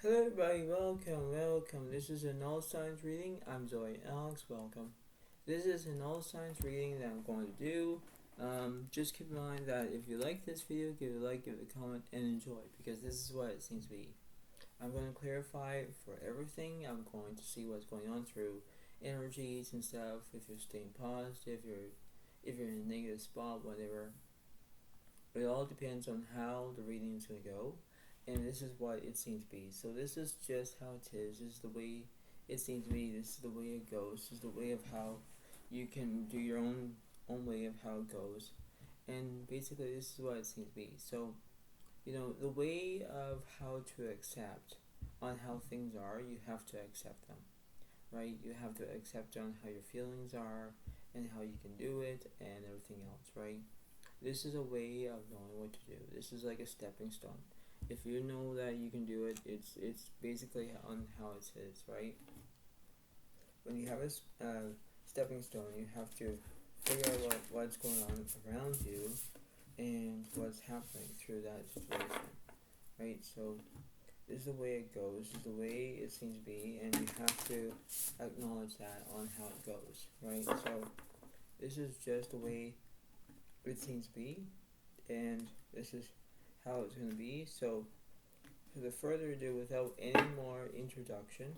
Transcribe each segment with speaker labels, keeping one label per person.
Speaker 1: Hello everybody, welcome. This is an all signs reading. I'm Zoe Alex, welcome. This is an all signs reading that I'm going to do. Just keep in mind that if you like this video, give it a like, give it a comment, and enjoy, because this is what it seems to be. I'm going to clarify for everything. I'm going to see what's going on through energies and stuff. If you're staying positive, if you're in a negative spot, whatever. It all depends on how the reading is going to go. And this is what it seems to be. So this is just how it is. This is the way it seems to be. This is the way it goes. This is the way of how you can do your own way of how it goes. And basically this is what it seems to be. So, the way of how to accept on how things are, you have to accept them. Right? You have to accept on how your feelings are and how you can do it and everything else, right? This is a way of knowing what to do. This is like a stepping stone. If you know that you can do it, it's basically on how it is, right? When you have a stepping stone, you have to figure out what's going on around you and what's happening through that situation, right? So this is the way it goes. This is the way it seems to be, and you have to acknowledge that on how it goes, right? So this is just the way it seems to be, and this is how it's going to be. So without further ado, without any more introduction,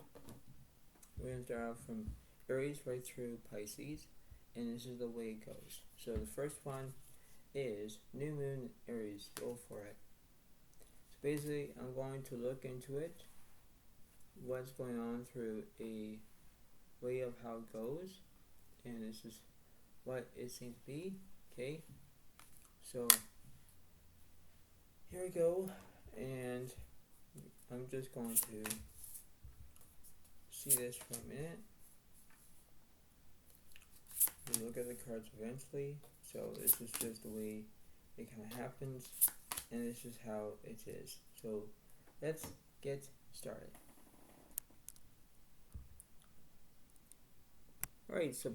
Speaker 1: we're going to start off from Aries right through Pisces, and this is the way it goes. So the first one is New Moon Aries. Go for it. So basically, I'm going to look into it, what's going on through a way of how it goes, and this is what it seems to be. Okay, so here we go, and I'm just going to see this for a minute. We'll look at the cards eventually. So this is just the way it kind of happens, and this is how it is. So let's get started. Alright, so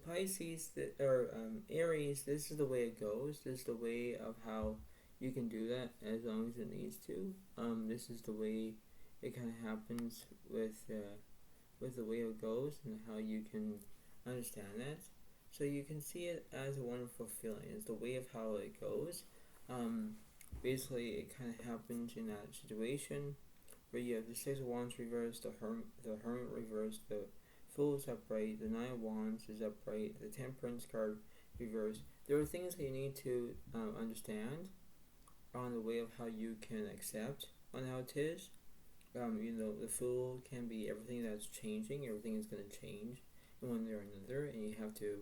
Speaker 1: Pisces, Aries, this is the way it goes. This is the way of how you can do that as long as it needs to. This is the way it kind of happens with the way it goes and how you can understand that. So you can see it as a wonderful feeling. It's the way of how it goes. Basically, it kind of happens in that situation where you have the Six of Wands reversed, the Hermit reversed, the Fool is upright, the Nine of Wands is upright, the Temperance card reversed. There are things that you need to understand on the way of how you can accept on how it is. The Fool can be everything that's changing. Everything is going to change in one way or another, and you have to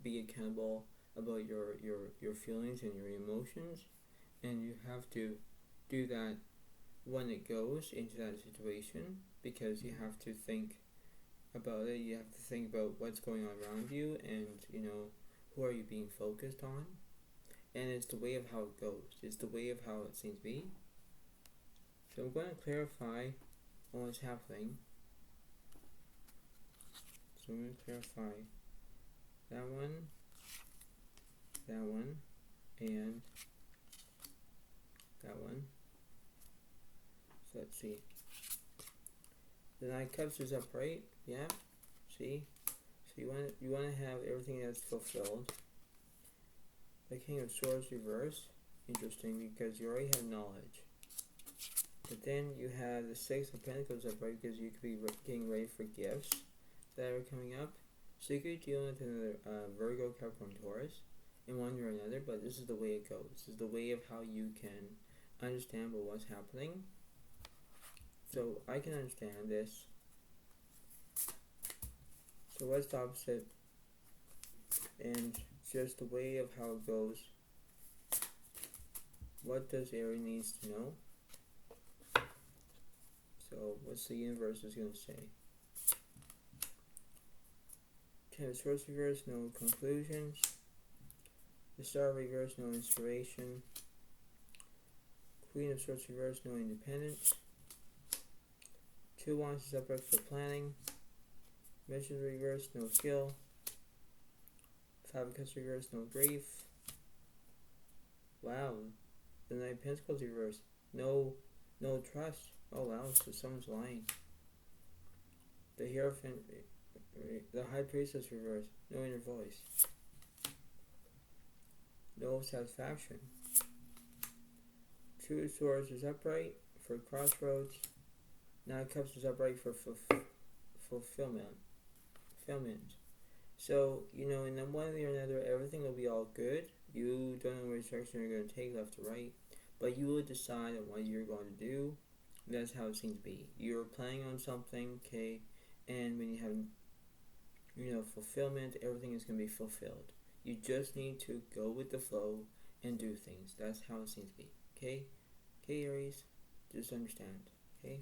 Speaker 1: be accountable about your feelings and your emotions, and you have to do that when it goes into that situation, because you have to think about it. You have to think about what's going on around you, and who are you being focused on. And it's the way of how it goes. It's the way of how it seems to be. So I'm going to clarify on what's happening. So I'm going to clarify that one, and that one. So let's see. The Nine of Cups is upright. Yeah. See. So you want to have everything that's fulfilled. The King of Swords reversed. Interesting, because you already have knowledge. But then you have the Six of Pentacles upright, because you could be getting ready for gifts that are coming up. So you could deal with another Virgo, Capricorn, Taurus in one way or another, but this is the way it goes. This is the way of how you can understand what's happening. So I can understand this. So what's the opposite? And just the way of how it goes. What does Aries needs to know? So what's the universe is going to say? Ten of Swords reverse, no conclusions. The Star reverse, no inspiration. Queen of Swords reverse, no independence. Two of Wands is upright for planning. Magician reverse, no skill. Five of Cups reverse, no grief. Wow. The Nine of Pentacles reverse, no No trust. Oh wow, so someone's lying. The Hierophant, the High Priestess reverse. No inner voice. No satisfaction. Two of Swords is upright for crossroads. Nine of Cups is upright for fulfillment. So, in one way or another, everything will be all good. You don't know which direction you're going to take, left or right, but you will decide on what you're going to do. That's how it seems to be. You're planning on something, okay, and when you have, fulfillment, everything is going to be fulfilled. You just need to go with the flow and do things. That's how it seems to be, okay? Okay, Aries, just understand, okay?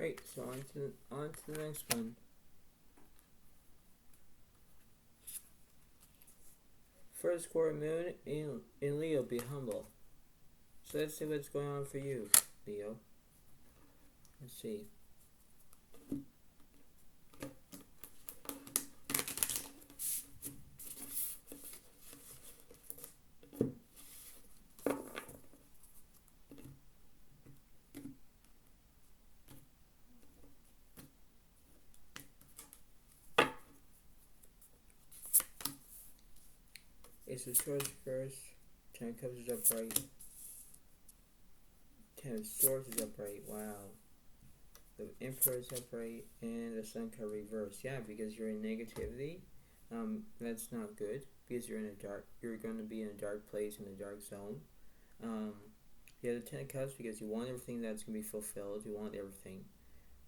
Speaker 1: Right, so on to the next one. First quarter moon in Leo, be humble. So let's see what's going on for you, Leo. Let's see. Ace of Swords first. Ten of Cups is upright. Ten of Swords is upright. Wow. The Emperor is upright, and the Sun card reversed. Yeah, because you're in negativity. That's not good because you're going to be in a dark place, in a dark zone. You have the Ten of Cups because you want everything that's going to be fulfilled. You want everything.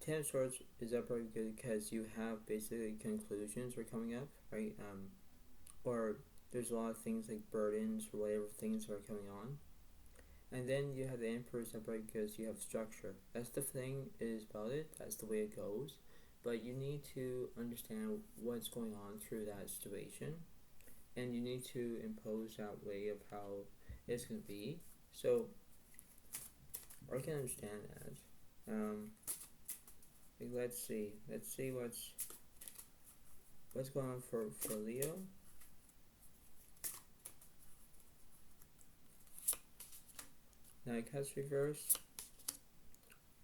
Speaker 1: Ten of Swords is upright because you have basically conclusions are coming up, right? Or there's a lot of things like burdens or whatever things are coming on. And then you have the Emperor's upright because you have structure. That's the thing is about it. That's the way it goes. But you need to understand what's going on through that situation. And you need to impose that way of how it's going to be. So, I can understand that. Let's see. Let's see what's going on for Leo. Nine of Cups reversed.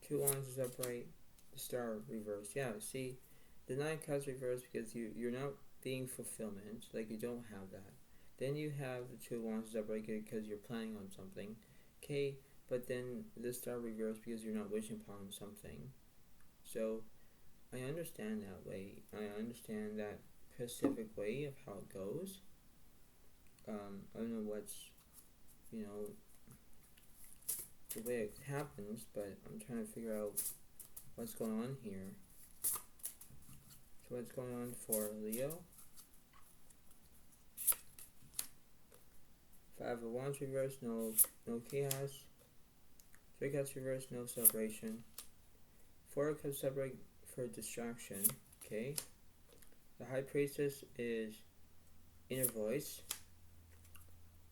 Speaker 1: Two Wands is upright. The Star reversed. Yeah, see, the Nine of Cups reversed because you're not being fulfillment. Like, you don't have that. Then you have the Two Wands is upright because you're planning on something. Okay, but then the Star reversed because you're not wishing upon something. So, I understand that way. I understand that specific way of how it goes. I don't know what's, the way it happens, but I'm trying to figure out what's going on here. So what's going on for Leo? Five of Wands reversed, no chaos. Three Cups reversed, no celebration. Four of Cups upright for distraction. Okay. The High Priestess is inner voice.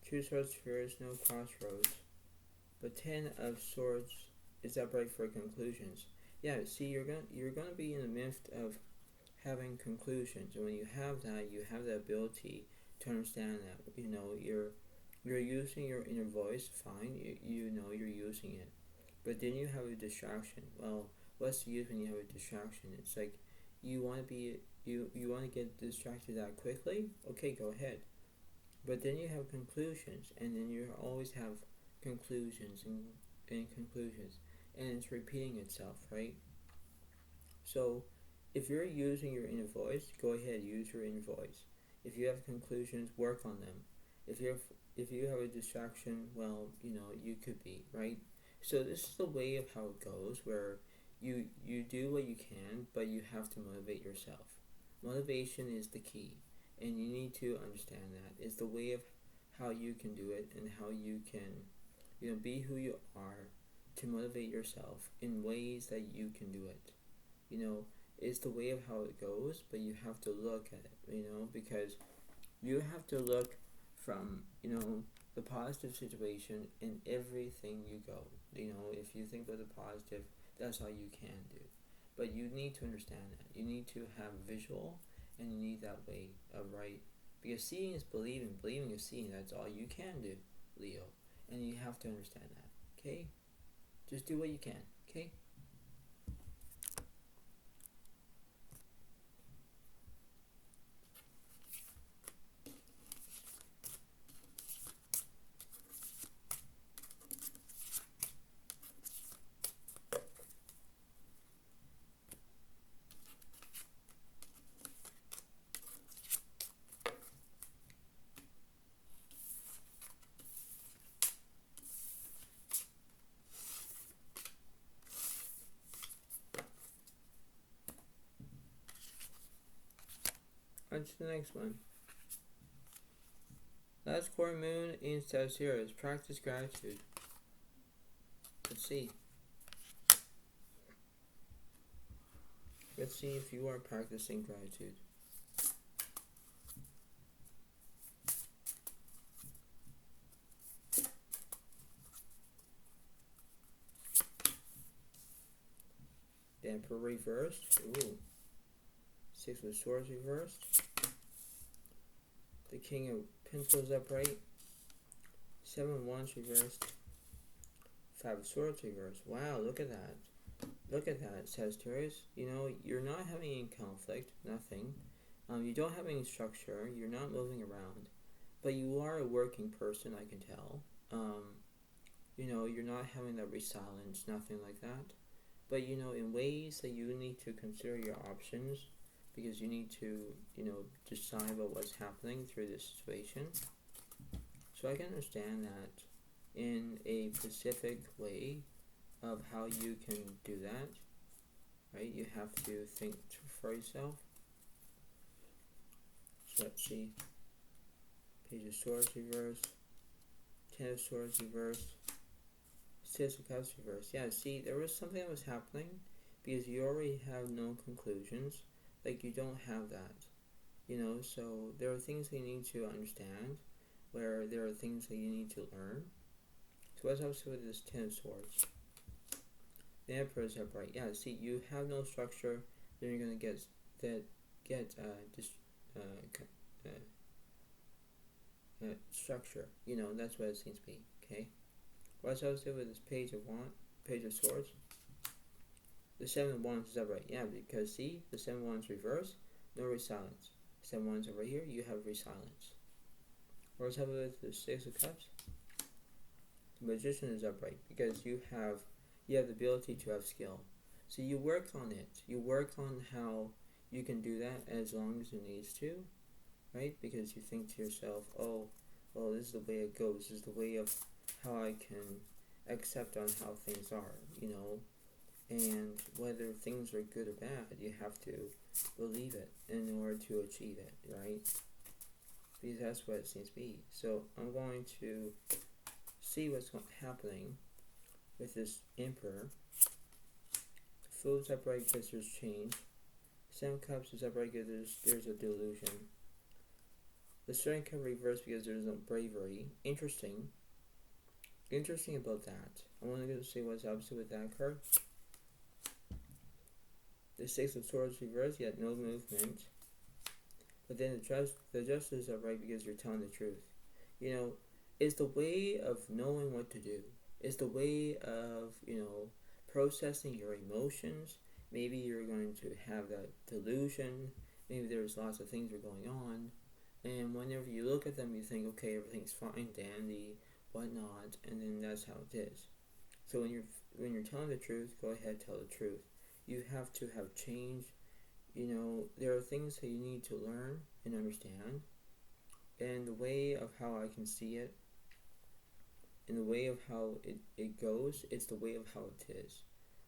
Speaker 1: Two Swords reversed, no crossroads. But Ten of Swords is upright for conclusions. Yeah, see, you're gonna be in the midst of having conclusions, and when you have that, you have the ability to understand that. You're using your inner voice, fine. You know you're using it, but then you have a distraction. Well, what's the use when you have a distraction? It's like you want to get distracted that quickly. Okay, go ahead. But then you have conclusions, and then you always have conclusions and conclusions, and it's repeating itself, right? So if you're using your inner voice, go ahead, use your inner voice. If you have conclusions, work on them. If you have a distraction, well, you could be, right? So this is the way of how it goes, where you do what you can, but you have to motivate yourself. Motivation is the key. and you need to understand that. It's the way of how you can do it and how you can, be who you are to motivate yourself in ways that you can do it. It's the way of how it goes, but you have to look at it, because you have to look from, the positive situation in everything you go. If you think of the positive, that's all you can do. But you need to understand that. You need to have a visual, and you need that way of right. Because seeing is believing. Believing is seeing. That's all you can do, Leo. And you have to understand that, okay? Just do what you can, okay? On to the next one. Last quarter moon in Sagittarius. Practice gratitude. Let's see. Let's see if you are practicing gratitude. The Emperor reversed. Ooh. Six of Swords reversed. The King of Pentacles upright. 7 of Wands reversed. 5 of Swords reversed. Wow, look at that. Look at that, Sagittarius. You're not having any conflict, nothing. You don't have any structure. You're not moving around. But you are a working person, I can tell. You're not having that resilience, nothing like that. But, in ways that you need to consider your options, because you need to, decide about what's happening through this situation. So I can understand that in a specific way of how you can do that, right? You have to think for yourself. So let's see. Page of Swords reversed. 10 of Swords reversed. 6 of Cups reversed. Yeah, see, there was something that was happening because you already have no conclusions. Like, you don't have that, so there are things that you need to understand, where there are things that you need to learn. So what's up with this 10 of Swords? The Emperor is upright. Yeah, see, you have no structure, then you're going to get structure, that's what it seems to be, okay? What's up with this Page of Swords? The 7 of Wands is upright. Yeah, because see, the 7 of Wands reverse, no resilience. 7 of Wands over here, you have resilience. What's up with the 6 of Cups? The Magician is upright because you have the ability to have skill. So you work on it. You work on how you can do that as long as it needs to, right? Because you think to yourself, oh, this is the way it goes. This is the way of how I can accept on how things are, And whether things are good or bad, you have to believe it in order to achieve it, right? Because that's what it seems to be. So I'm going to see what's happening with this Emperor. The Fool is upright because there's change. 7 of Cups is upright because there's a delusion. The Strength Cup reversed because there's no bravery. Interesting about that. I want to go see what's opposite with that card. The 6 of Swords reversed, yet no movement. But then the Justice is upright because you're telling the truth. It's the way of knowing what to do. It's the way of, processing your emotions. Maybe you're going to have that delusion. Maybe there's lots of things are going on. And whenever you look at them, you think, okay, everything's fine, dandy, whatnot, and then that's how it is. So when you're telling the truth, go ahead, tell the truth. You have to have change. There are things that you need to learn and understand. And the way of how I can see it, and the way of how it goes, it's the way of how it is,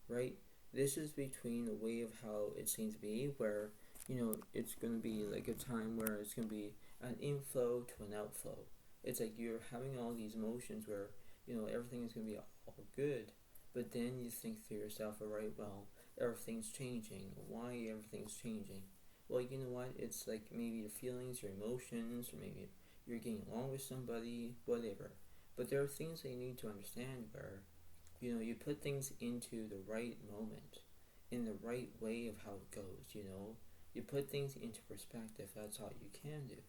Speaker 1: right? This is between the way of how it seems to be, where it's going to be like a time where it's going to be an inflow to an outflow. It's like you're having all these emotions where, everything is going to be all good, but then you think to yourself, all right, well, everything's changing. Why everything's changing? Well, you know what? It's like maybe your feelings, your emotions, or maybe you're getting along with somebody, whatever. But there are things that you need to understand where, you put things into the right moment, in the right way of how it goes, You put things into perspective, that's all you can do.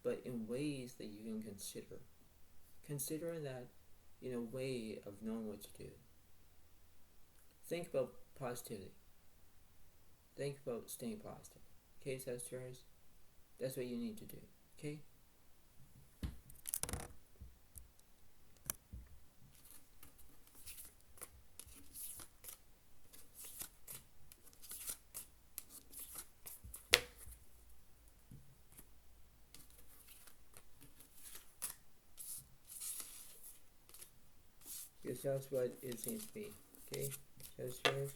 Speaker 1: But in ways that you can consider. Consider that, way of knowing what to do. Think about positivity. Think about staying positive. Okay, Sagittarius? That's what you need to do. Okay? Because that's what it seems to be. Okay, Sagittarius?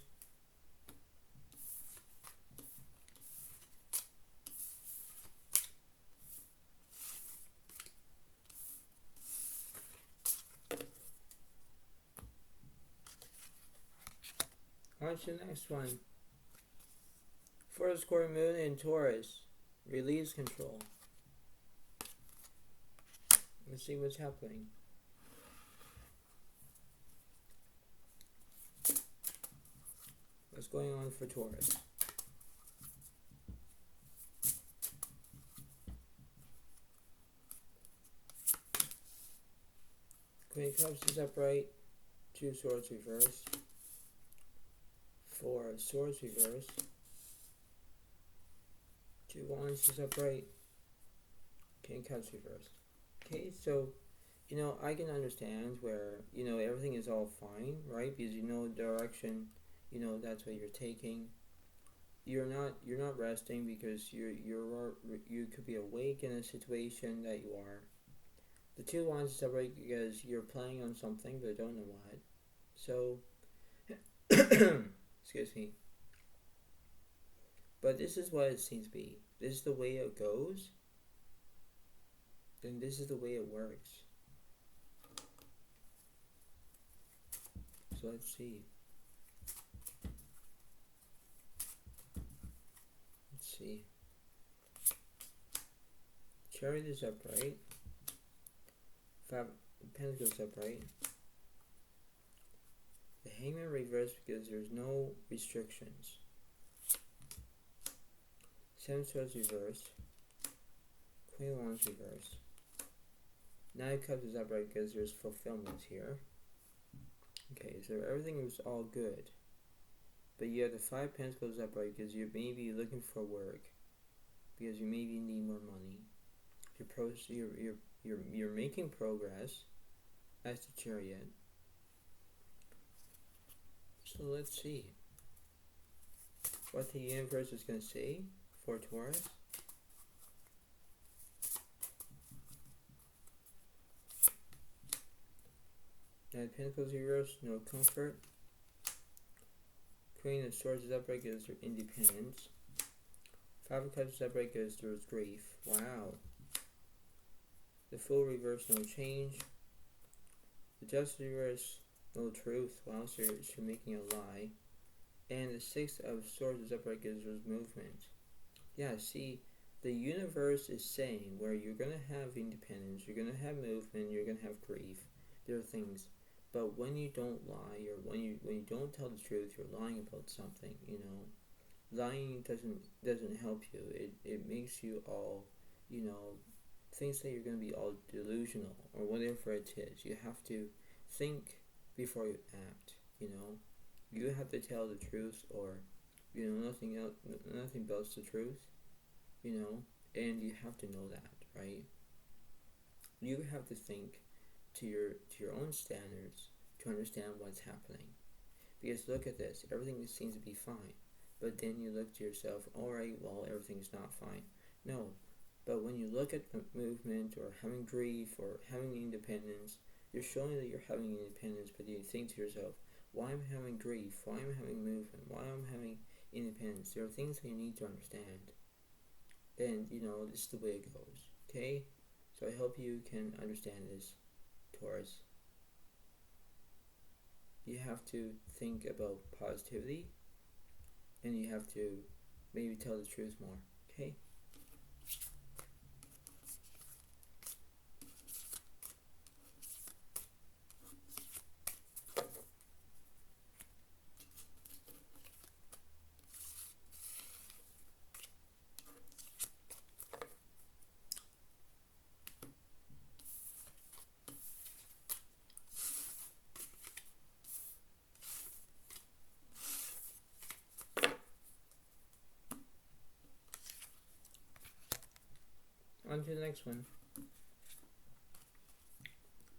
Speaker 1: On to the next one. For the Scorpio moon in Taurus, release control. Let's see what's happening. What's going on for Taurus? Queen of Cups is upright. 2 Swords reversed. 4 Swords reversed. 2 Wands is upright. King of Cups reversed. Okay, so, I can understand where, everything is all fine, right? Because direction, that's what you're taking. You're not resting because you could be awake in a situation that you are. The 2 Wands is upright because you're playing on something but don't know what. So, excuse me. But this is what it seems to be. This is the way it goes. Then this is the way it works. So let's see. Let's see. Chariot is upright. 5 Pentacles upright. The Hangman reversed because there's no restrictions. 7 Swords reversed. Queen of Wands reversed. 9 of Cups is upright because there's fulfillment here. Okay, so everything was all good. But you have the 5 Pentacles upright because you may be looking for work. Because you maybe need more money. You're making progress as the Chariot. So let's see what the universe is going to say for Taurus. Nine of Pentacles reversed, no comfort. Queen of Swords is upright because there's independence. 5 of Cups is upright because there's grief. Wow. The Fool reversed, no change. The Justice reversed, no truth. Wow, so you're making a lie. And the 6 of Swords is upright because there's movement. Yeah, see, the universe is saying where you're going to have independence, you're going to have movement, you're going to have grief. There are things. But when you don't lie, or when you don't tell the truth, you're lying about something, Lying doesn't help you. It makes you all, thinks that you're going to be all delusional, or whatever it is. You have to think before you act, You have to tell the truth, or, nothing else, nothing but the truth, and you have to know that, right? You have to think to your own standards to understand what's happening. Because look at this, everything seems to be fine. But then you look to yourself, alright, well, everything's not fine. No, but when you look at movement, or having grief, or having independence, you're showing that you're having independence, but you think to yourself, why am I having grief? Why am I having movement? Why am I having independence? There are things that you need to understand. And this is the way it goes. Okay? So I hope you can understand this, Taurus. You have to think about positivity, and you have to maybe tell the truth more. Okay? On to the next one.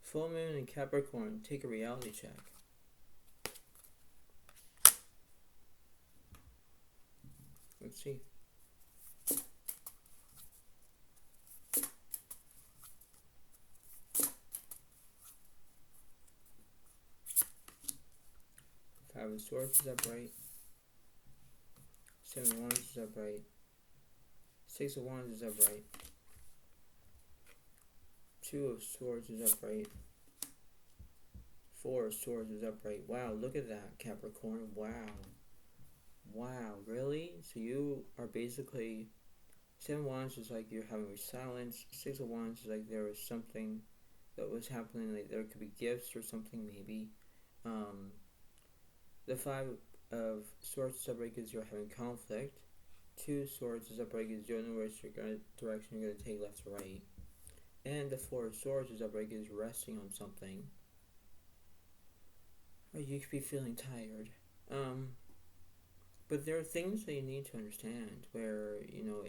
Speaker 1: Full moon in Capricorn. Take a reality check. Let's see. Five of Swords is upright. Seven of Wands is upright. Six of Wands is upright. Two of Swords is upright. Four of Swords is upright. Wow, look at that, Capricorn. Wow. Wow, really? So you are basically... Seven of Wands is like you're having silence. Six of Wands is like there was something that was happening. Like there could be gifts or something maybe. The Five of Swords is upright because you're having conflict. Two Swords is upright because you don't know which direction you're going to take, left or right. And the Four of Swords is upright because you're resting on something. Or you could be feeling tired. But there are things that you need to understand where,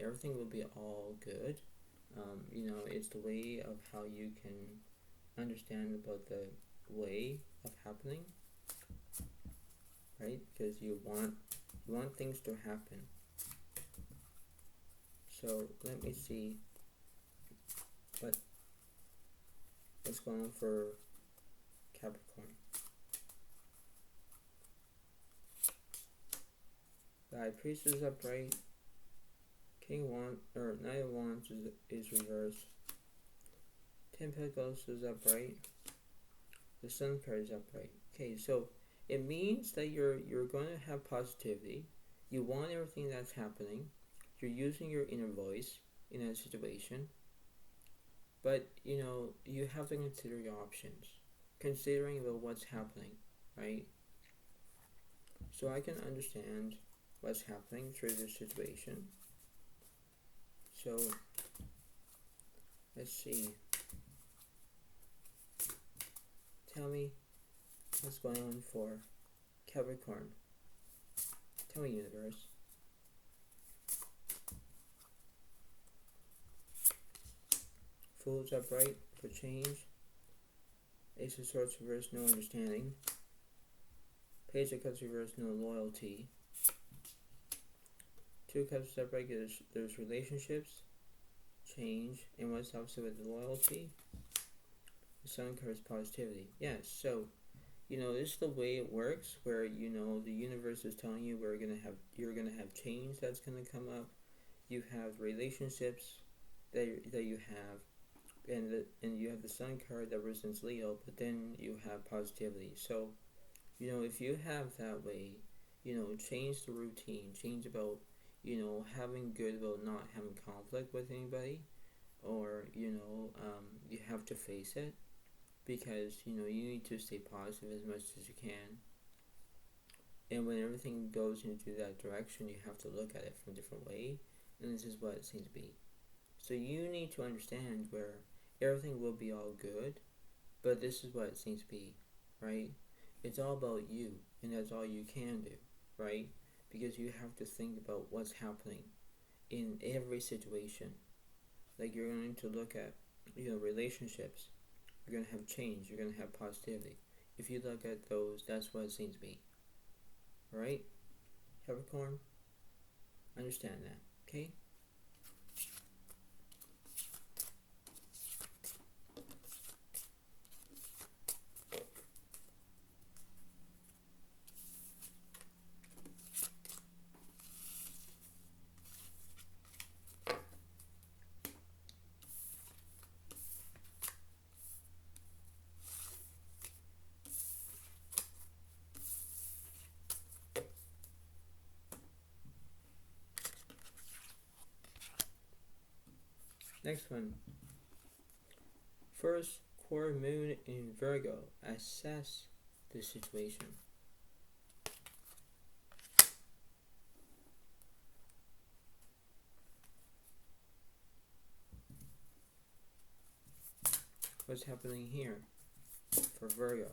Speaker 1: everything will be all good. It's the way of how you can understand about the way of happening. Right? Because you want things to happen. So let me see what's going on for Capricorn. The High Priestess is upright. Knight of Wands is reversed. 10 Pentacles is upright. The Sun card is upright. Okay, so it means that you're going to have positivity. You want everything that's happening. You're using your inner voice in a situation. But, you have to consider your options. Considering about what's happening, right? So I can understand what's happening through this situation. So, let's see. Tell me what's going on for Capricorn. Tell me, universe. Fool's upright for change. Ace of Swords reversed, no understanding. Page of Cups reversed, no loyalty. Two of Cups upright, there's relationships, change, and what's opposite with the loyalty? The Sun card is positivity. Yes, so this is the way it works, where the universe is telling you you're gonna have change that's gonna come up. You have relationships that you have. And you have the Sun card that represents Leo, but then you have positivity. So, if you have that way, change the routine, change about, having good about not having conflict with anybody, or, you have to face it, because, you need to stay positive as much as you can. And when everything goes into that direction, you have to look at it from a different way, and this is what it seems to be. So you need to understand where everything will be all good, but this is what it seems to be, right? It's all about you, and that's all you can do, right? Because you have to think about what's happening in every situation. Like you're going to look at, relationships. You're going to have change. You're going to have positivity. If you look at those, that's what it seems to be. Alright? Capricorn? Understand that, okay? Next one. First quarter moon in Virgo. Assess the situation. What's happening here for Virgo?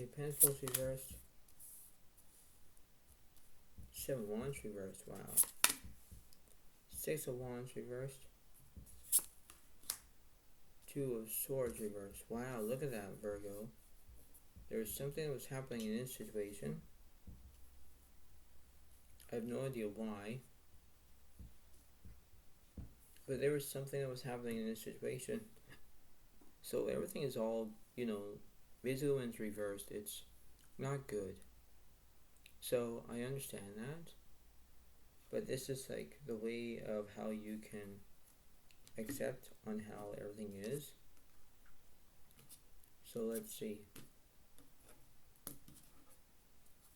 Speaker 1: Eight Pentacles reversed. 7 of Wands reversed. Wow. 6 of Wands reversed. 2 of Swords reversed. Wow, look at that, Virgo. There was something that was happening in this situation. I have no idea why. But there was something that was happening in this situation. So everything is all, vigilance reversed. It's not good. So I understand that. But this is like the way of how you can accept on how everything is. So let's see.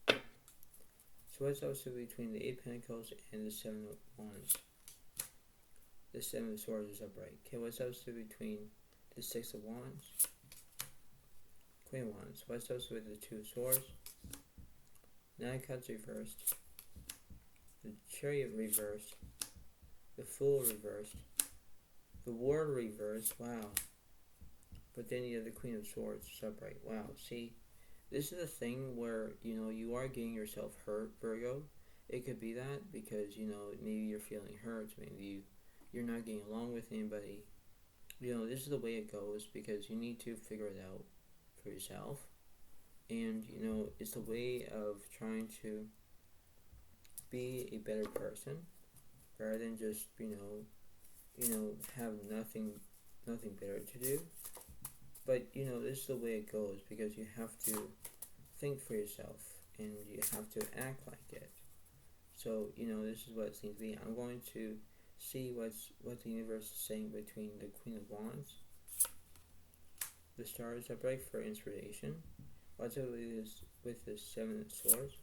Speaker 1: So what's also between the 8 Pentacles and the 7 of Wands? The 7 of Swords is upright. Okay, what's also between the 6 of Wands? Queen of Wands. What's also with the 2 of Swords? 9 of Cups reversed. The Chariot reversed. The Fool reversed. The World reversed. Wow. But then you have the Queen of Swords upright. Wow. See, this is a thing where, you are getting yourself hurt, Virgo. It could be that because, maybe you're feeling hurt. Maybe you're not getting along with anybody. This is the way it goes because you need to figure it out for yourself. And, it's the way of trying to be a better person rather than just, have nothing better to do. But, this is the way it goes because you have to think for yourself and you have to act like it. So, this is what it seems to be. I'm going to see what the universe is saying between the Queen of Wands, the Stars upright for inspiration. What's up with the 7 of Swords?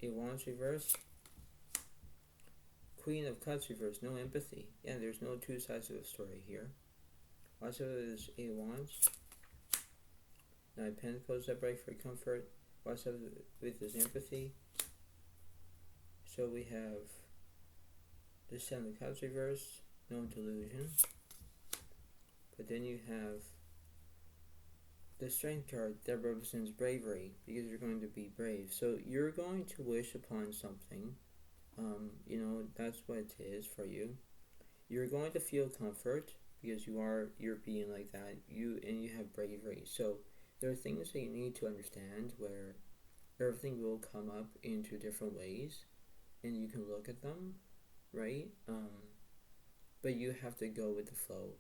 Speaker 1: 8 Wands reversed. Queen of Cups reversed. No empathy. Yeah, there's no two sides of the story here. What's up with this 8 Wands? 9 Pentacles upright for comfort. What's up with this empathy? So we have the 7 of Cups reversed. No delusion. But then you have the Strength card that represents bravery because you're going to be brave. So you're going to wish upon something. That's what it is for you. You're going to feel comfort because you're being like that. You have bravery. So there are things that you need to understand where everything will come up into different ways and you can look at them, right? But you have to go with the flow,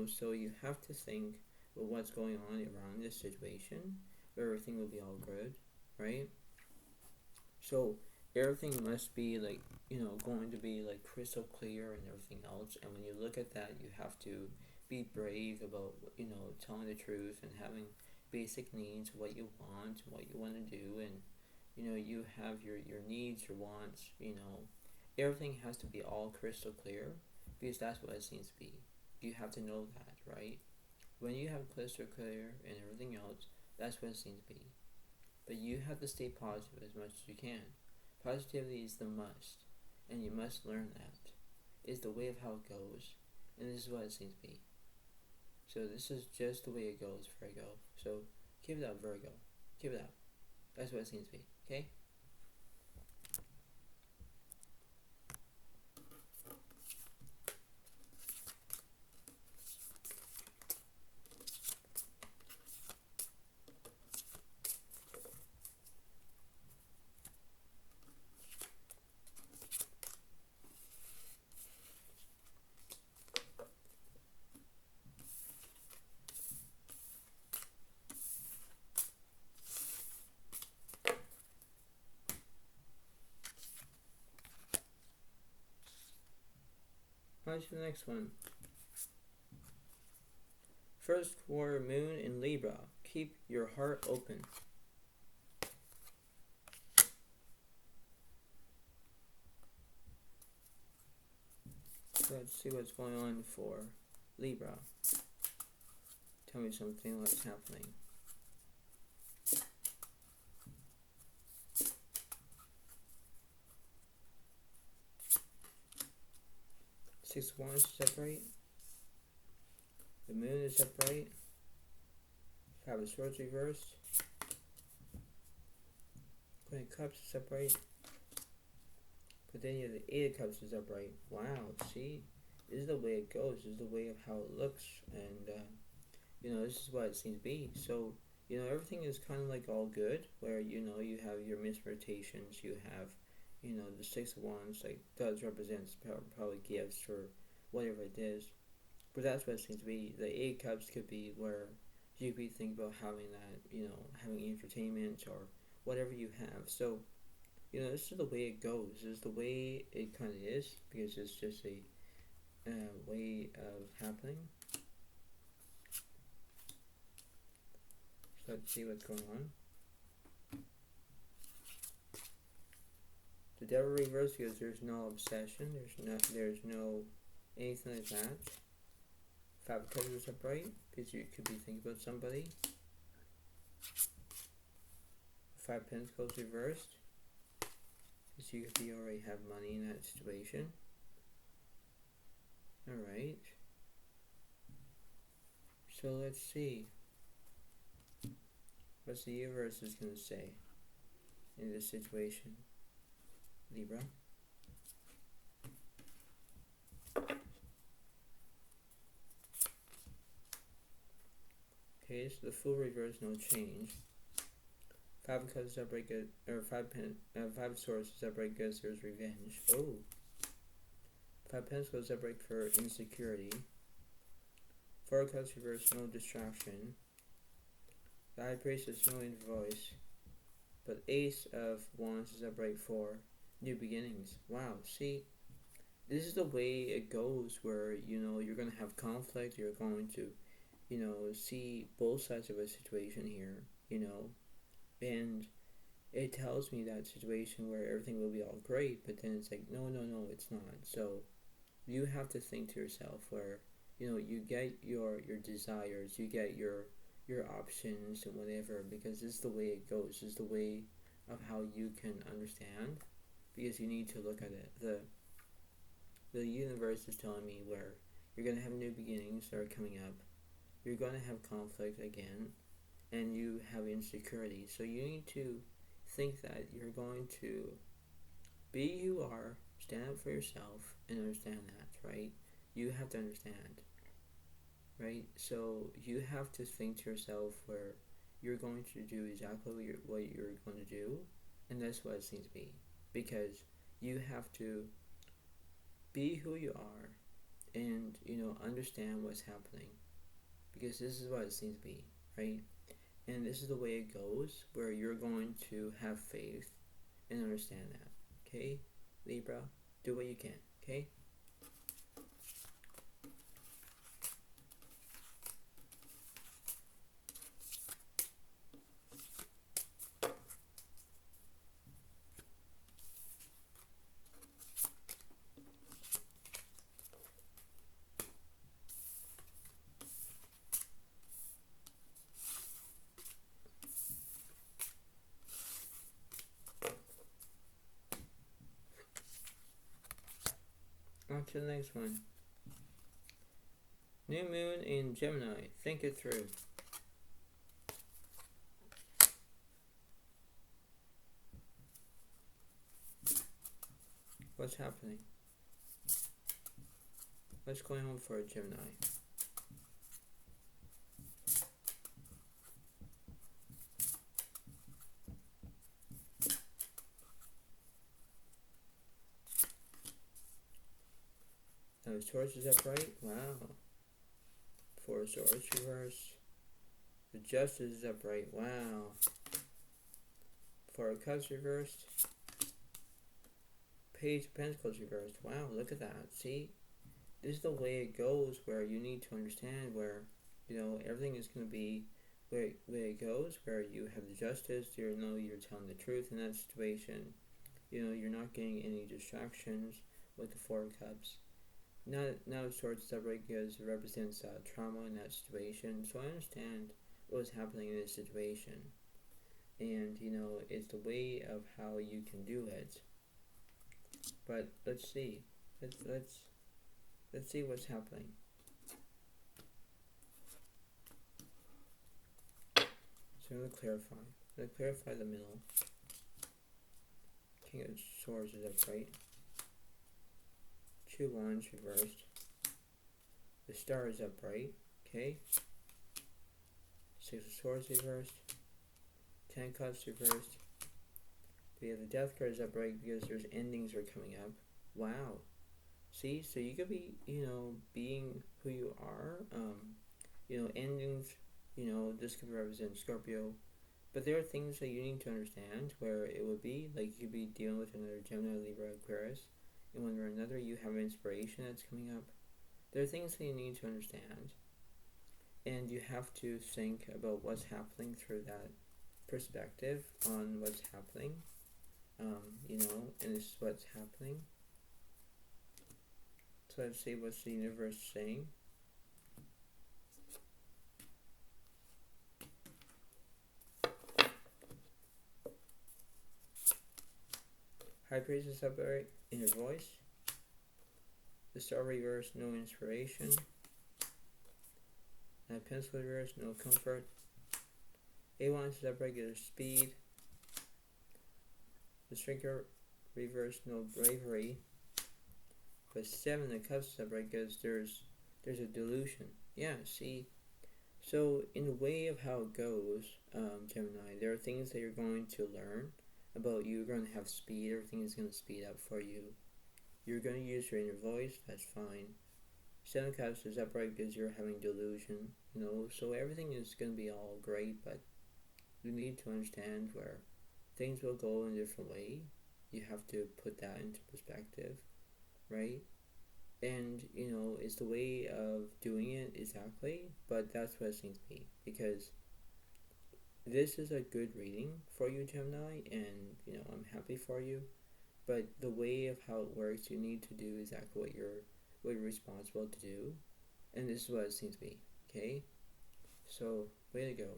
Speaker 1: so you have to think with what's going on around this situation, where everything will be all good, right? So everything must be like, going to be like crystal clear and everything else. And when you look at that, you have to be brave about, telling the truth and having basic needs, what you want, what you want to do, and, you have your needs, your wants, everything has to be all crystal clear because that's what it seems to be. You have to know that, right? When you have crystal clear and everything else, that's what it seems to be. But you have to stay positive as much as you can. Positivity is the must, and you must learn that. It's the way of how it goes, and this is what it seems to be. So this is just the way it goes, Virgo. So keep it up, Virgo. Keep it up. That's what it seems to be, okay? On to the next one. First quarter moon in Libra. Keep your heart open. Let's see what's going on for Libra. Tell me something what's happening. Six of Wands is upright. The moon is upright. Five of Swords reversed. Queen of Cups is upright. But then you have the Eight of Cups is upright. Wow, see? This is the way it goes. This is the way of how it looks. And, this is what it seems to be. So, everything is kind of like all good. Where, you have your misrotations. You have, the Six of Wands, like, does represent probably gifts or whatever it is. But that's what it seems to be. The Eight of Cups could be where you could be thinking about having that, having entertainment or whatever you have. So, this is the way it goes. This is the way it kind of is, because it's just a way of happening. So let's see what's going on. The Devil reversed because there's no obsession. There's no anything like that. Five of Cups is upright because you could be thinking about somebody. Five of Pentacles reversed. Because you could already have money in that situation. Alright. So let's see. What's the universe is going to say in this situation? Libra. Okay, so the Fool reverse, no change. Five of Cups is upright, or Five of Swords is upright because there's revenge. Oh. Five of Pentacles is upright for insecurity. Four of Cups reverse, no distraction. The High Priestess, no inner voice. But Ace of Wands is upright for new beginnings. Wow, see, this is the way it goes where, you're going to have conflict. You're going to, see both sides of a situation here, And it tells me that situation where everything will be all great, but then it's like, no, it's not. So you have to think to yourself where, you get your desires, you get your options and whatever, because this is the way it goes. This is the way of how you can understand, because you need to look at it. The universe is telling me where you're going to have new beginnings that are coming up. You're going to have conflict again. And you have insecurity. So you need to think that you're going to be who you are, stand up for yourself, and understand that, right? You have to understand, right? So you have to think to yourself where you're going to do exactly what you're going to do, and that's what it seems to be. Because you have to be who you are and, understand what's happening. Because this is what it seems to be, right? And this is the way it goes, where you're going to have faith and understand that. Okay? Libra, do what you can. Okay? On to the next one. New moon in Gemini. Think it through. What's happening? What's going on for a Gemini? Now the Taurus is upright. Wow. Four of Swords reverse. The Justice is upright. Wow. Four of Cups reversed. Page of Pentacles reversed. Wow, look at that. See? This is the way it goes, where you need to understand where, everything is going to be where it goes, where you have the justice, you're telling the truth in that situation. You're not getting any distractions with the Four of Cups. Now Swords is upright because it represents trauma in that situation. So I understand what was happening in this situation. And, it's the way of how you can do it. But let's see. Let's see what's happening. So I'm going to clarify. I'm going to clarify the middle. King of Swords is upright. 2 Wands reversed. The Star is upright. Okay. 6 of Swords reversed. 10 Cups reversed. We have the Death card is upright because there's endings are coming up. Wow. See, so you could be, being who you are. Endings, this could represent Scorpio. But there are things that you need to understand where it would be, like you could be dealing with another Gemini, Libra, Aquarius. And one way or another, you have inspiration that's coming up. There are things that you need to understand. And you have to think about what's happening through that perspective on what's happening. And this is what's happening. So let's see what's the universe saying. High Priestess is upright in your voice. The Star reverse, no inspiration. Pencil reverse, no comfort. 8 Wands is upright, get speed. The Striker reverse, no bravery. But 7 of Cups is upright because there's a delusion. Yeah, see. So in the way of how it goes, Gemini, there are things that you're going to learn about. You're going to have speed. Everything is going to speed up for you. You're going to use your inner voice. That's fine. 7 of Cups is upright because you're having delusion. So everything is going to be all great, but you need to understand where things will go in a different way. You have to put that into perspective, right? And, it's the way of doing it exactly, but that's what it seems to be, because this is a good reading for you, Gemini, and, I'm happy for you, but the way of how it works, you need to do exactly what you're responsible to do, and this is what it seems to be, okay? So, way to go.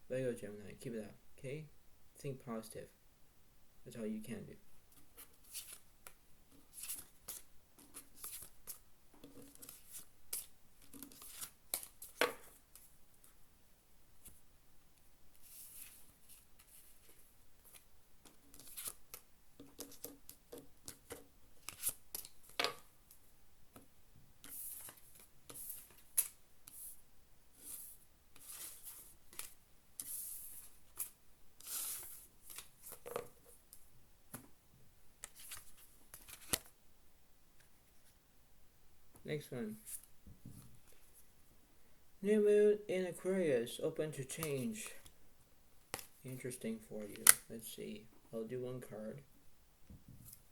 Speaker 1: Way to go, Gemini. Keep it up, okay? Think positive. That's all you can do. Next one. New moon in Aquarius, open to change. Interesting for you. Let's see. I'll do one card.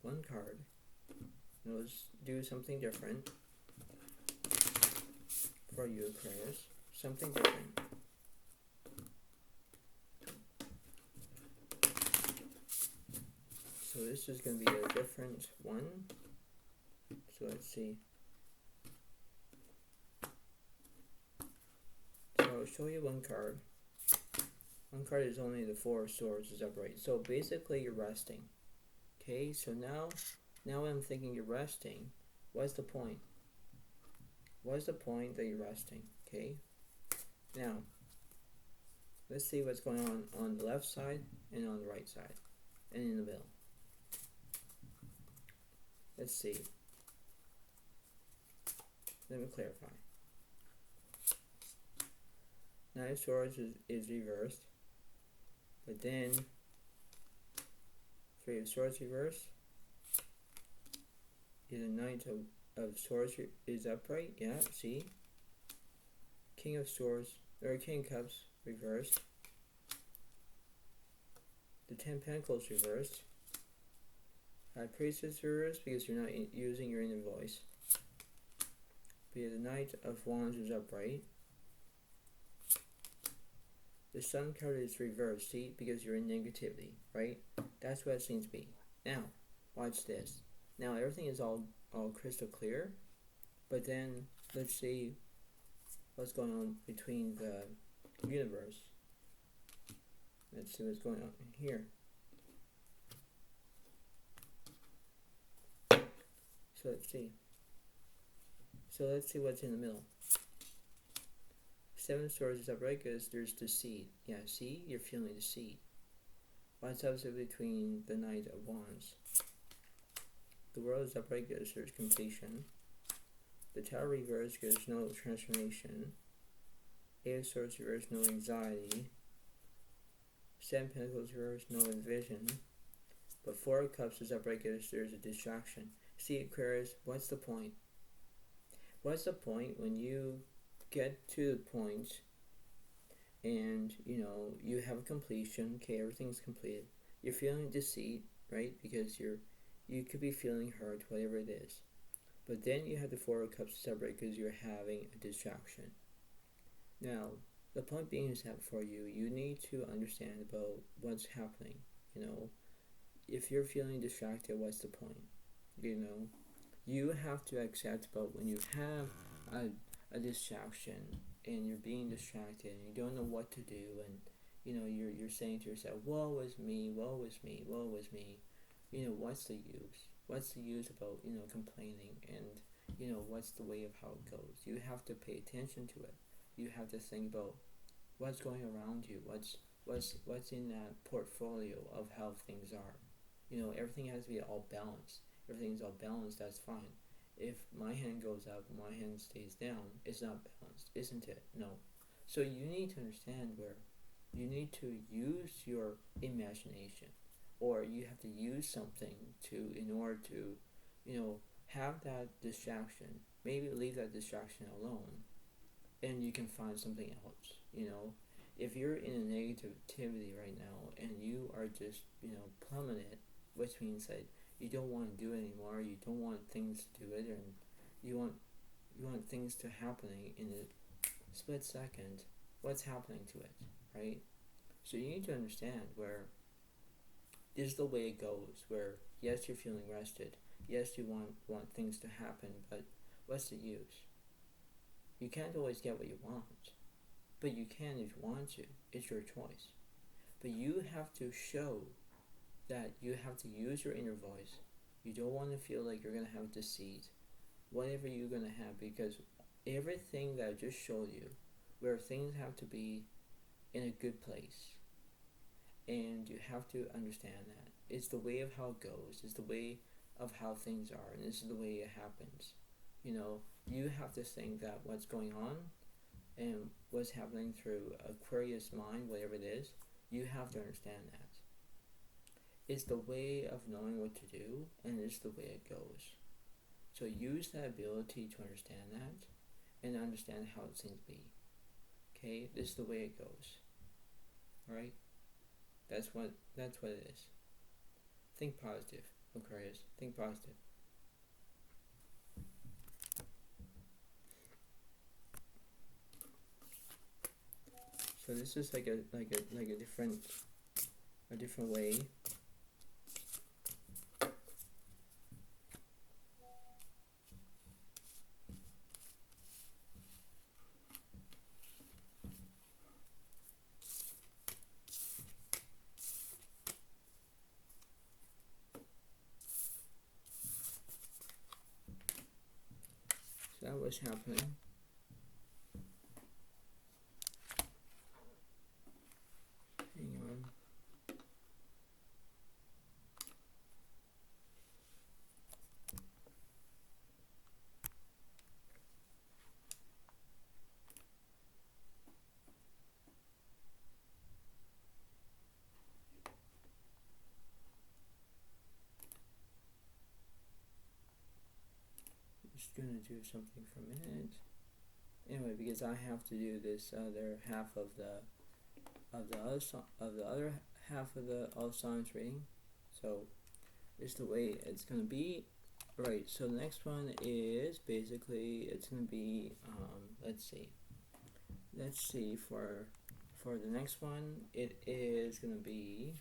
Speaker 1: One card. Let's do something different for you, Aquarius. Something different. So this is going to be a different one. So let's see. I'll show you one card. One card is only the 4 of Swords is upright. So basically you're resting. Okay, so now I'm thinking you're resting. What's the point? What's the point that you're resting? Okay. Now, let's see what's going on the left side and on the right side. And in the middle. Let's see. Let me clarify. 9 of Swords is reversed, but then 3 of Swords reversed. The Knight of Swords is upright. Yeah, see. King of Swords or King of Cups reversed. The 10 of Pentacles reversed. High Priestess reversed because you're not using your inner voice. But the Knight of Wands is upright. The Sun card is reversed, see, because you're in negativity, right? That's what it seems to be. Now, watch this. Now everything is all crystal clear, but then let's see what's going on between the universe. Let's see what's going on here. So let's see. Let's see what's in the middle. Seven of Swords is upright because there's deceit. Yeah, see? You're feeling deceit. What's opposite between the Knight of Wands? The World is upright because there's completion. The Tower reversed because there's no transformation. Eight of Swords reversed, no anxiety. Seven of Pentacles reversed, no envision. But Four of Cups is upright because there's a distraction. See, Aquarius, what's the point? What's the point when you get to the point and you have a completion? Okay, everything's completed. You're feeling deceit, right? Because you could be feeling hurt, whatever it is. But then you have the Four of Cups separate because you're having a distraction. Now, the point being is that for you, you need to understand about what's happening. If you're feeling distracted, what's the point? You have to accept about when you have a distraction and you're being distracted and you don't know what to do, and you're saying to yourself, woe is me, woe is me, woe is me. What's the use? What's the use about complaining, and what's the way of how it goes? You have to pay attention to it. You have to think about what's going around you, what's in that portfolio of how things are. Everything has to be all balanced. Everything's all balanced, that's fine. If my hand goes up and my hand stays down, it's not balanced, isn't it? No. So you need to understand where you need to use your imagination, or you have to use something in order to, have that distraction. Maybe leave that distraction alone, and you can find something else. If you're in a negativity right now and you are just, plummeted, which means that you don't want to do it anymore, you don't want things to do it, and you want things to happen in a split second, what's happening to it, right? So you need to understand where this is the way it goes, where yes, you're feeling rested, yes, you want things to happen, but what's the use? You can't always get what you want, but you can if you want to. It's your choice. But you have to show that you have to use your inner voice. You don't want to feel like you're going to have deceit, whatever you're going to have, because everything that I just showed you, where things have to be in a good place, and you have to understand that. It's the way of how it goes, it's the way of how things are, and this is the way it happens. You have to think that what's going on and what's happening through Aquarius mind, whatever it is, you have to understand that. It's the way of knowing what to do, and it's the way it goes. So use that ability to understand that, and understand how it seems to be. Okay, this is the way it goes. Alright? That's what it is. Think positive, Aquarius. Think positive. So this is like a different way. So that was happening. Hang on. Just gonna do something for a minute. Anyway, because I have to do this other half of the other half of the all signs reading, so this is the way it's gonna be. Right. So the next one is basically it's gonna be let's see For the next one, it is going to be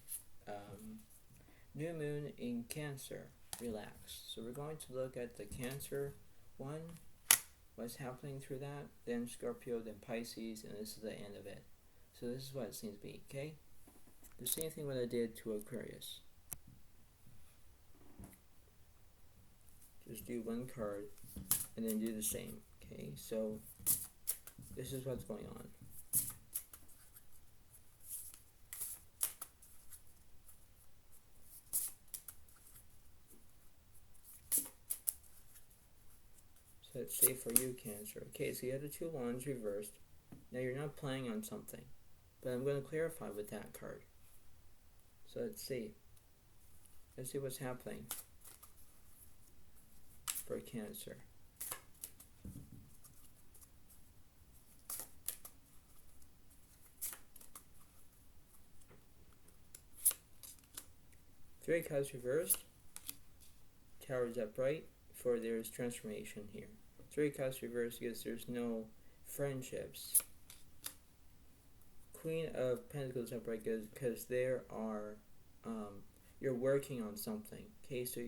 Speaker 1: New Moon in Cancer. Relax. So we're going to look at the Cancer one, what's happening through that, then Scorpio, then Pisces, and this is the end of it. So this is what it seems to be, okay? The same thing what I did to Aquarius. Just do one card and then do the same, okay? So this is what's going on. So let's say for you, Cancer. Okay, so you have the 2 wands reversed. Now you're not playing on something, but I'm going to clarify with that card. So let's see. Let's see what's happening for Cancer. Three cards reversed. Tower is upright, for there's transformation here. 3 cards reversed because there's no friendships. Queen of Pentacles upright because there are you're working on something. Okay, so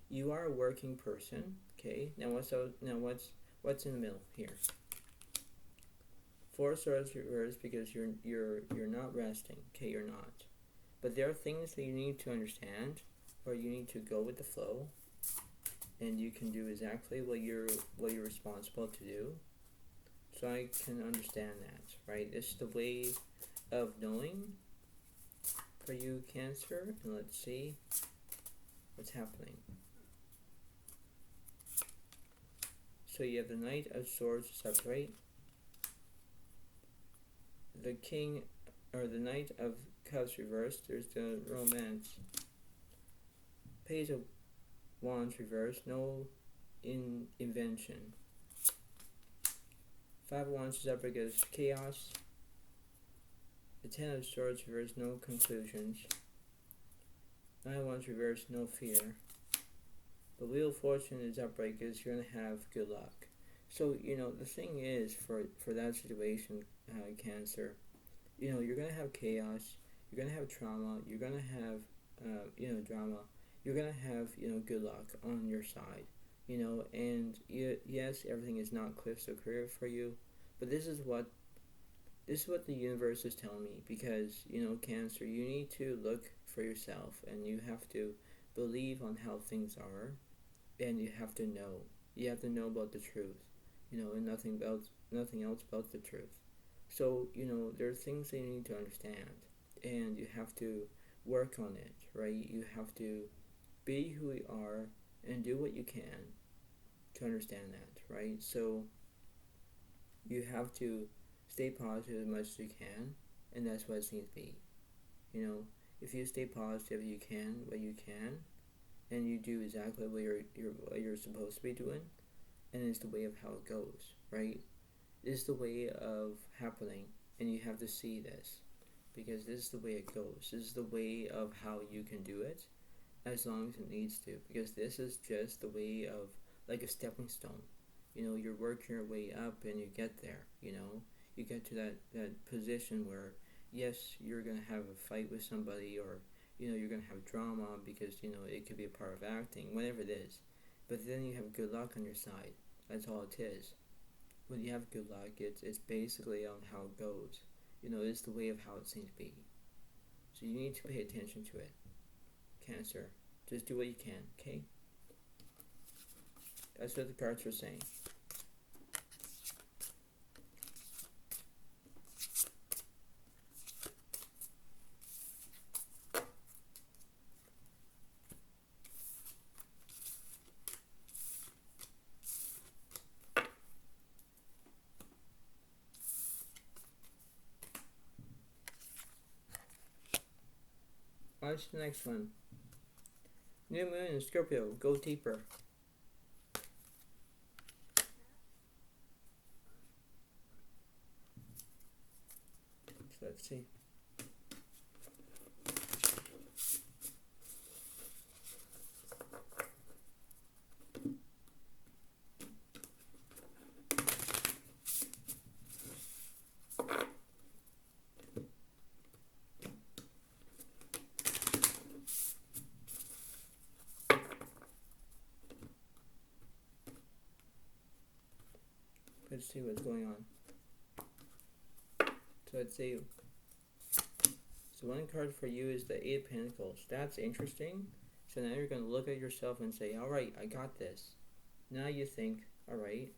Speaker 1: you are a working person. Okay, now what's in the middle here? 4 swords reversed because you're not resting. Okay, you're not. But there are things that you need to understand, or you need to go with the flow, and you can do exactly what you're responsible to do. So I can understand that, right? It's the way of knowing for you, Cancer, and let's see what's happening. So you have the Knight of Swords upright, the King, or the Knight of Cups reversed. There's the Romance. Page of Wands reversed. No invention. 5 of Wands is upright because chaos. The 10 of Swords reversed. No conclusions. 9 of Wands reversed. No fear. The Wheel of Fortune is upright because you're going to have good luck. So, the thing is, for that situation, Cancer, you're going to have chaos, you're going to have trauma, you're going to have, drama, you're going to have, good luck on your side, and yes, everything is not crystal clear for you, but this is what the universe is telling me, because, Cancer, you need to look for yourself, and you have to believe on how things are, and you have to know about the truth, and nothing else about the truth. So, there are things that you need to understand, and you have to work on it, right? You have to be who you are and do what you can to understand that, right? So, you have to stay positive as much as you can, and that's what it seems to be. If you stay positive, what you can, and you do exactly what you're supposed to be doing, and it's the way of how it goes, right? This is the way of happening, and you have to see this, because this is the way it goes. This is the way of how you can do it, as long as it needs to, because this is just the way of, like a stepping stone. You're working your way up, and you get there, you get to that position where, yes, you're going to have a fight with somebody, or, you're going to have drama, because, it could be a part of acting, whatever it is, but then you have good luck on your side. That's all it is. When you have good luck, it's basically on how it goes. It's the way of how it seems to be. So you need to pay attention to it, Cancer. Just do what you can, okay? That's what the cards are saying. Watch the next one. New Moon in Scorpio. Go deeper. So let's see. Let's see what's going on. So let's see. So one card for you is the Eight of Pentacles. That's interesting. So now you're going to look at yourself and say, alright, I got this. Now you think, alright,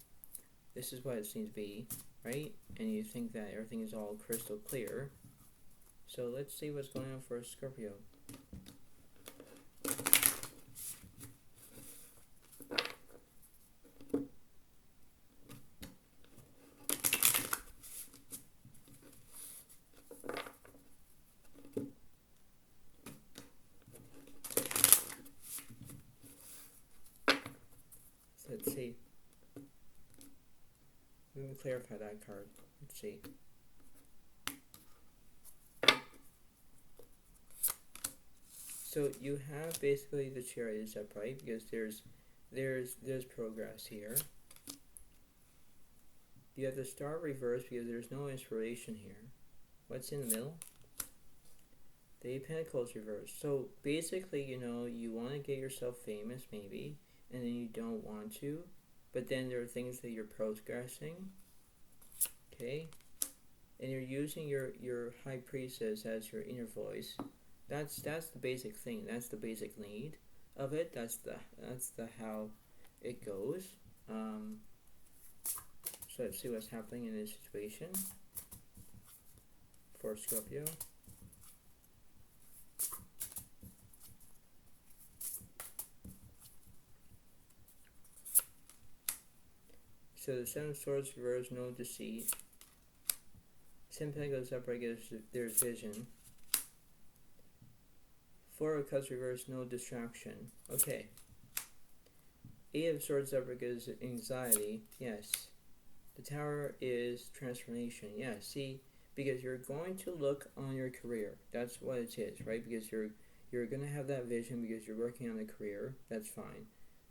Speaker 1: this is what it seems to be, right? And you think that everything is all crystal clear. So let's see what's going on for Scorpio. Let's see. Let me clarify that card. Let's see. So you have basically the Chariot upright because there's progress here. You have the Star reversed because there's no inspiration here. What's in the middle? The Eight of Pentacles reversed. So basically, you know, you want to get yourself famous maybe, and then you don't want to, but then there are things that you're progressing, okay, and you're using your High Priestess as your inner voice. That's the basic thing. That's the basic need of it. That's the how it goes. So let's see what's happening in this situation for Scorpio. So the Seven of Swords reversed, no deceit. Ten Pentacles upright, there's vision. Four of Cups reversed, no distraction. Okay. Eight of Swords upright is anxiety. Yes. The Tower is transformation. Yeah. See, because you're going to look on your career. That's what it is, right? Because you're going to have that vision because you're working on a career. That's fine.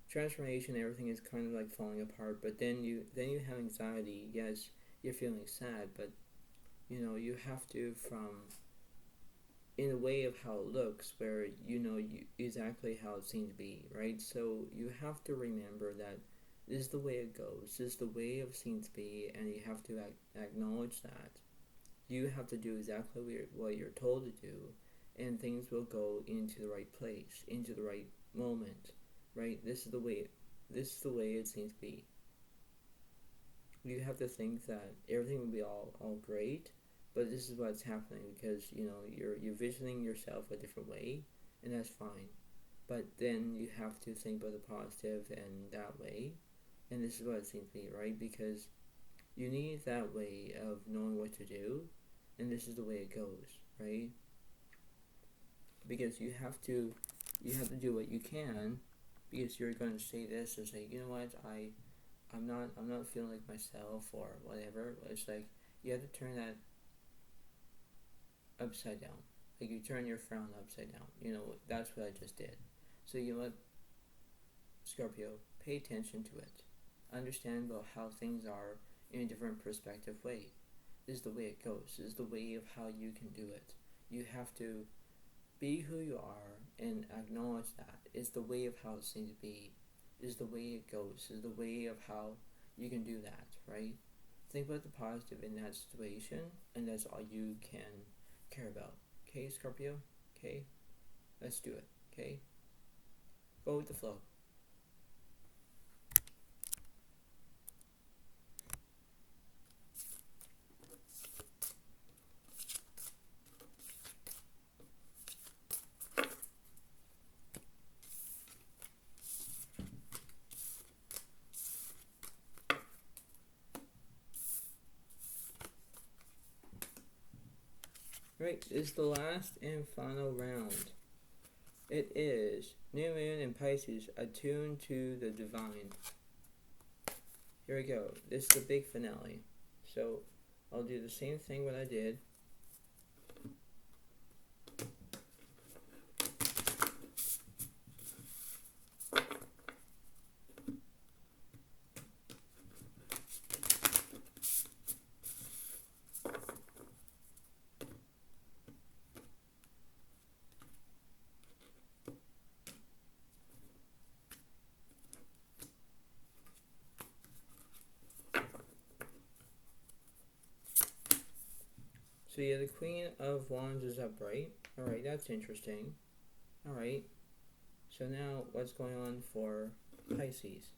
Speaker 1: Transformation, everything is kind of like falling apart, but then you have anxiety. Yes, you're feeling sad, but you know you have to, from in a way of how it looks, where you know exactly how it seems to be, right? So you have to remember that this is the way it goes. This is the way it seems to be, and you have to acknowledge that. You have to do exactly what you're told to do, and things will go into the right place, into the right moment. Right, this is the way it seems to be. You have to think that everything will be all great, but this is what's happening because you know you're visioning yourself a different way, and that's fine. But then you have to think about the positive and that way, and this is what it seems to be, right? Because you need that way of knowing what to do, and this is the way it goes, right? Because you have to do what you can. Because you're going to say this and say, you know what, I'm not feeling like myself or whatever. It's like you have to turn that upside down. Like you turn your frown upside down. You know, that's what I just did. So you know what, Scorpio, pay attention to it. Understand about how things are in a different perspective way. This is the way it goes. This is the way of how you can do it. You have to be who you are and acknowledge that. It's the way of how it seems to be. It's the way it goes. It's the way of how you can do that, right? Think about the positive in that situation, and that's all you can care about. Okay, Scorpio? Okay? Let's do it. Okay? Go with the flow. Right, this is the last and final round. It is New Moon in Pisces, attuned to the divine. Here we go. This is the big finale. So I'll do the same thing what I did. So yeah, the Queen of Wands is upright. Alright, that's interesting. Alright. So now what's going on for Pisces?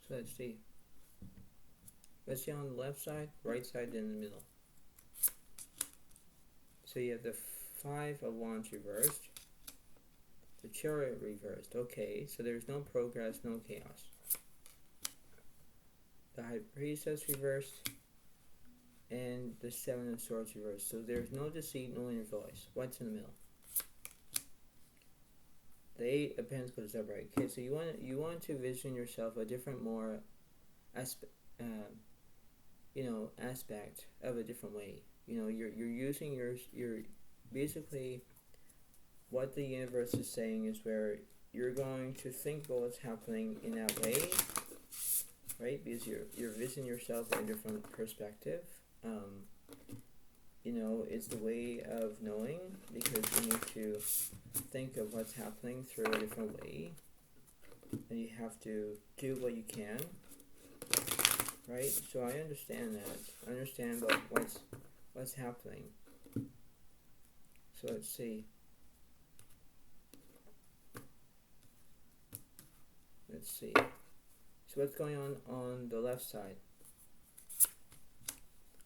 Speaker 1: So let's see. Let's see on the left side, right side, and in the middle. So you have the Five of Wands reversed, the Chariot reversed. Okay, so there's no progress, no chaos. The High Priestess reversed, and the Seven of Swords reversed. So there's no deceit, no inner voice. What's in the middle? The Eight of Pentacles is upright. Okay, so you want to vision yourself a different, more aspect of a different way. You're using your basically what the universe is saying is where you're going to think about what's happening in that way, right? Because you're visioning yourself in a different perspective. It's the way of knowing, because you need to think of what's happening through a different way, and you have to do what you can, right? So I understand that. I understand about what's happening. So let's see. So what's going on the left side?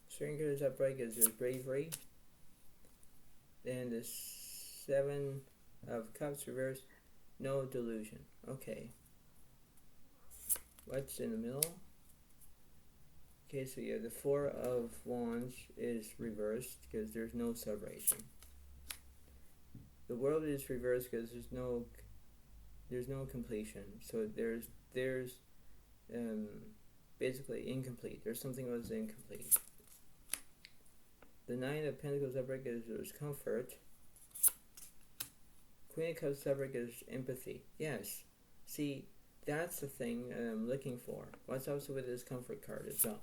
Speaker 1: String is upright because there's bravery. Then the Seven of Cups reversed, no delusion. Okay. What's in the middle? Okay, so yeah, the Four of Wands is reversed because there's no celebration. The World is reversed because there's no completion. So there's basically incomplete. There's something that was incomplete. The Nine of Pentacles upright because there's comfort. Queen of Cups upright is empathy. Yes. See, that's the thing I'm looking for. What's also with this comfort card as well?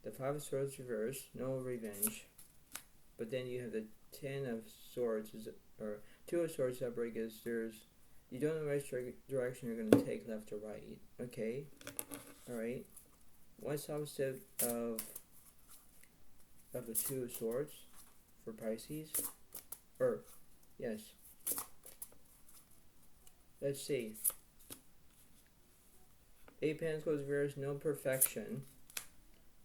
Speaker 1: The Five of Swords reversed, no revenge. But then you have the Ten of Swords, or Two of Swords upright because you don't know which direction you're going to take, left or right. Okay? Alright. What's opposite of the Two of Swords for Pisces? Yes. Let's see. Eight Pentacles reversed, no perfection.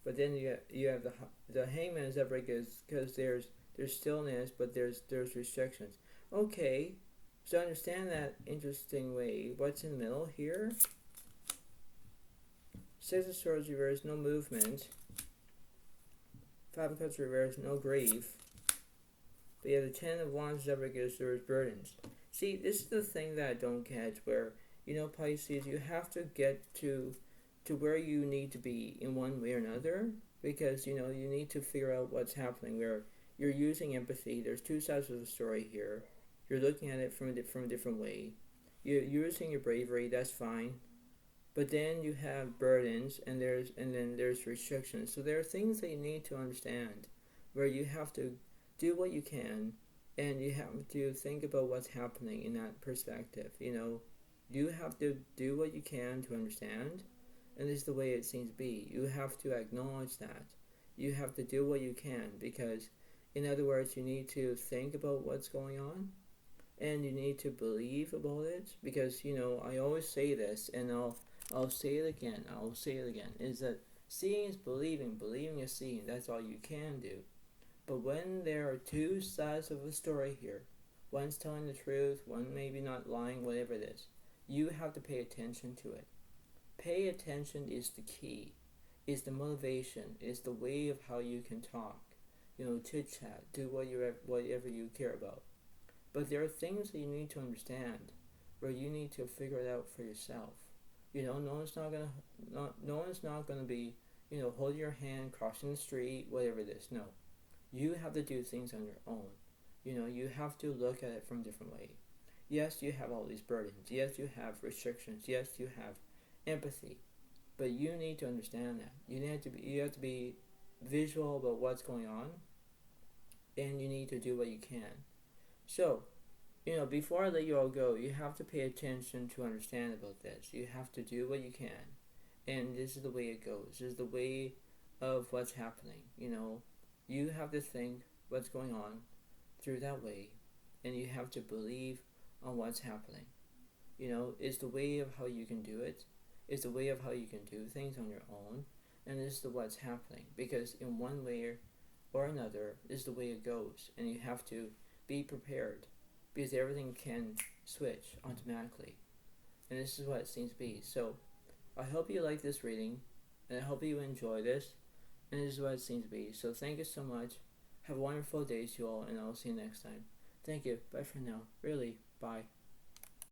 Speaker 1: But then you have the Hangman is upright because there's stillness, but there's restrictions. Okay, so understand that interesting way. What's in the middle here? Six of Swords reversed, no movement. Five of Cups reversed, no grief. But you have the Ten of Wands upright because there's burdens. See, this is the thing that I don't catch, where Pisces, you have to get to where you need to be in one way or another, because you need to figure out what's happening, where you're using empathy. There's two sides of the story here. You're looking at it from a different way. You're using your bravery, that's fine, but then you have burdens, and then there's restrictions. So there are things that you need to understand, where you have to do what you can, and you have to think about what's happening in that perspective. You have to do what you can to understand. And this is the way it seems to be. You have to acknowledge that. You have to do what you can, because, in other words, you need to think about what's going on, and you need to believe about it, because, I always say this, and I'll say it again, is that seeing is believing, believing is seeing. That's all you can do. But when there are two sides of a story here, one's telling the truth, one maybe not lying, whatever it is, you have to pay attention to it. Pay attention is the key, is the motivation, is the way of how you can talk, chit-chat, do whatever you care about. But there are things that you need to understand, where you need to figure it out for yourself. No one's not gonna be, holding your hand, crossing the street, whatever it is. No. you have to do things on your own. You have to look at it from a different way. Yes, you have all these burdens. Yes, you have restrictions. Yes, you have empathy. But you need to understand that. You have to be visual about what's going on, and you need to do what you can. So, before I let you all go, you have to pay attention to understand about this. You have to do what you can. And this is the way it goes. This is the way of what's happening. You have to think what's going on through that way, and you have to believe on what's happening. It's the way of how you can do it. It's the way of how you can do things on your own, and this is what's happening. Because in one way or another, this is the way it goes, and you have to be prepared, because everything can switch automatically, and this is what it seems to be. So, I hope you like this reading, and I hope you enjoy this, and this is what it seems to be. So thank you so much. Have a wonderful day to you all, and I'll see you next time. Thank you. Bye for now. Really. Bye.